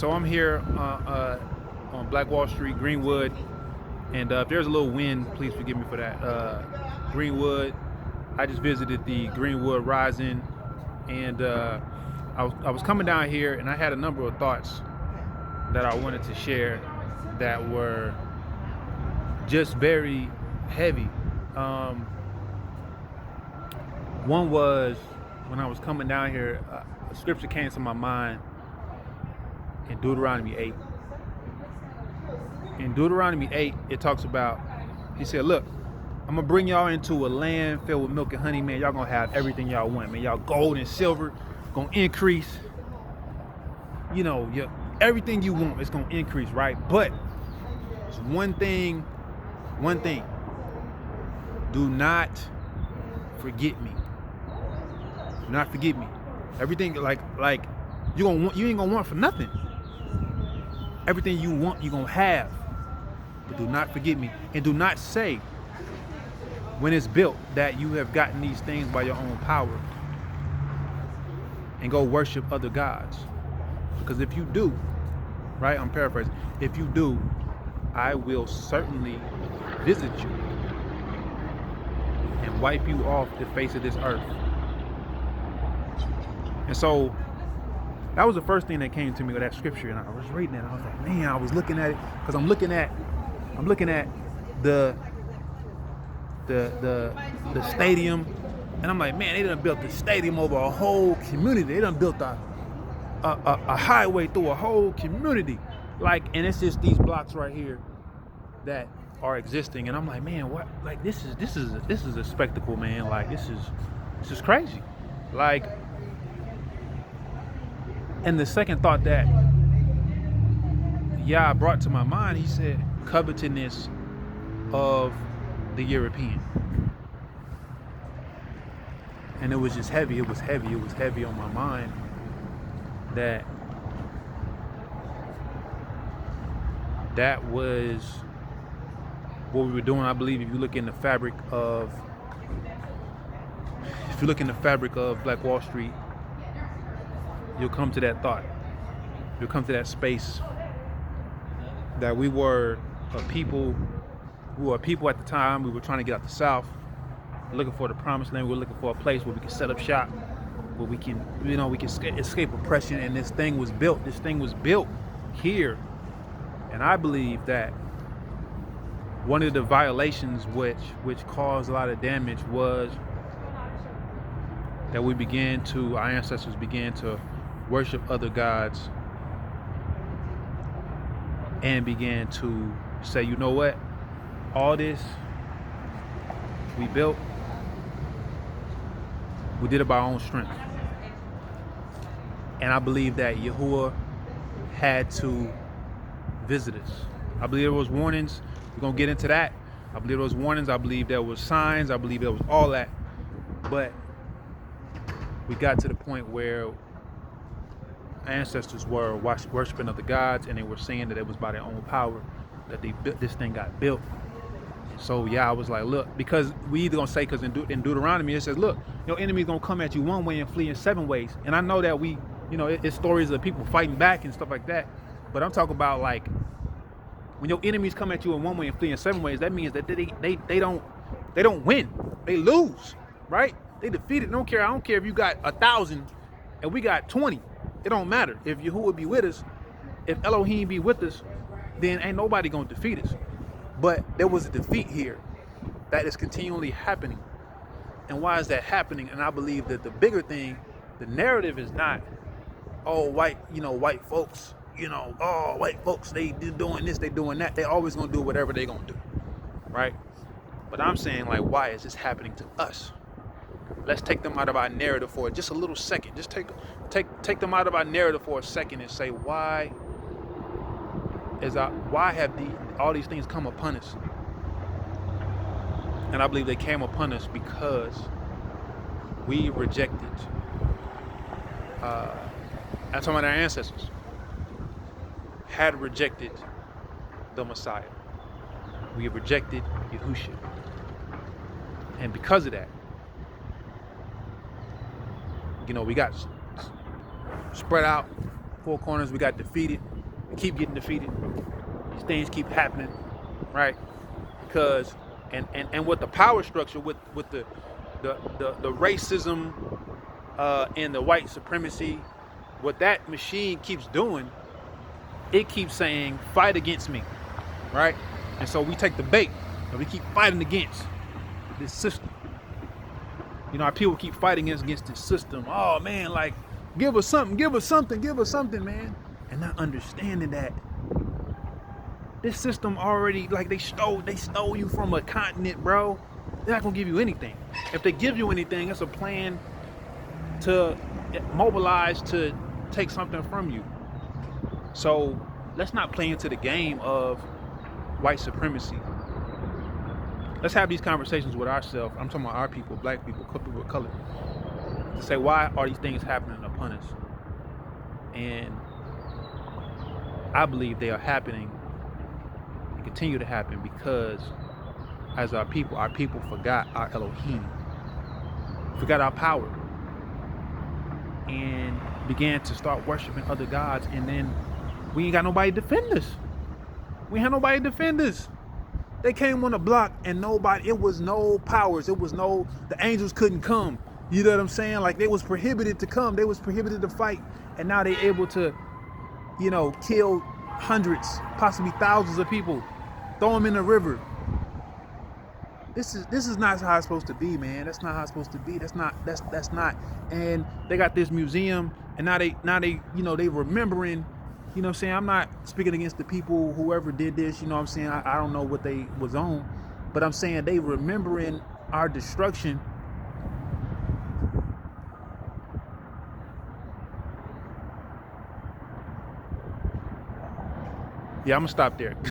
So I'm here on Black Wall Street, Greenwood, and if there's a little wind, please forgive me for that. Greenwood. I just visited the Greenwood Rising, and I was coming down here, and I had a number of thoughts that I wanted to share that were just very heavy. One was when I was coming down here, a scripture came to my mind in Deuteronomy 8. In Deuteronomy 8, it talks about, he said, look, I'm going to bring y'all into a land filled with milk and honey, man. Y'all going to have everything y'all want, man. Y'all gold and silver going to increase. You know, everything you want is going to increase, right? But it's one thing. Do not forget me. Do not forget me. Everything like you ain't gonna want for nothing. Everything you want, you're gonna have. But do not forget me. And do not say when it's built that you have gotten these things by your own power and go worship other gods. Because if you do, right, I'm paraphrasing, if you do, I will certainly visit you and wipe you off the face of this earth. And so that was the first thing that came to me with that scripture, and I was reading it. I was like, man, I was looking at it because I'm looking at the stadium, and I'm like, man, they done built the stadium over a whole community. They done built a highway through a whole community, like, and it's just these blocks right here that are existing, and I'm like, man, what? Like, this is a spectacle, man. Like, this is crazy, like. And the second thought that Yah brought to my mind, he said, covetousness of the European. And it was just heavy. It was heavy on my mind that was what we were doing. I believe if you look in the fabric of Black Wall Street, you'll come to that thought. You'll come to that space that we were a people at the time. We were trying to get out the South, looking for the promised land. We were looking for a place where we could set up shop, where we can escape oppression. And this thing was built here. And I believe that one of the violations which caused a lot of damage was that our ancestors began to worship other gods and began to say, you know what, all this we built, we did it by our own strength. And I believe that Yahuwah had to visit us. I believe there was warnings. We're gonna get into that. I believe there was warnings. I believe there was signs. I believe there was all that. But we got to the point where ancestors were worshiping other gods, and they were saying that it was by their own power that this thing got built. So yeah, I was like, look, because we either gonna say, because in Deuteronomy it says, look, your enemy's gonna come at you one way and flee in 7 ways. And I know that it's stories of people fighting back and stuff like that. But I'm talking about, like, when your enemies come at you in 1 way and flee in 7 ways, that means that they don't win. They lose, right? They defeated. I don't care if you got 1,000 and we got 20. It don't matter. If Yahuwah be with us, if Elohim be with us, then ain't nobody gonna defeat us. But there was a defeat here that is continually happening. And why is that happening? And I believe that the bigger thing, the narrative is not, oh, white folks, white folks, they doing this, they doing that. They always gonna do whatever they gonna do, right? But I'm saying, like, why is this happening to us? Let's take them out of our narrative for just a little second. Just take them out of our narrative for a second and say, why have all these things come upon us? And I believe they came upon us because we rejected. I'm talking about our ancestors had rejected the Messiah. We have rejected Yahushua, and because of that, we got spread out four corners. We got defeated. We keep getting defeated. These things keep happening, right? Because and with the power structure, with the racism and the white supremacy, what that machine keeps doing, it keeps saying, fight against me, right? And so we take the bait and we keep fighting against this system. You know, our people keep fighting against this system. Oh man, like, give us something, give us something, give us something, man. And not understanding that this system already, like, they stole you from a continent, bro. They're not gonna give you anything. If they give you anything, it's a plan to mobilize to take something from you. So let's not play into the game of white supremacy. Let's have these conversations with ourselves. I'm talking about our people, black people, people of color, to say, why are these things happening upon us? And I believe they are happening and continue to happen because as our people forgot our Elohim, forgot our power, and began to start worshiping other gods. And then we ain't got nobody to defend us. We ain't had nobody to defend us. They came on the block and nobody, it was no powers. It was no, the angels couldn't come. You know what I'm saying? Like, they was prohibited to come. They was prohibited to fight. And now they able to, you know, kill hundreds, possibly thousands of people, throw them in the river. This is not how it's supposed to be, man. That's not how it's supposed to be. That's not. And they got this museum, and now they you know, they remembering. You know what I'm saying? I'm not speaking against the people, whoever did this. You know what I'm saying? I don't know what they was on, but I'm saying they remembering our destruction. Yeah, I'm gonna stop there.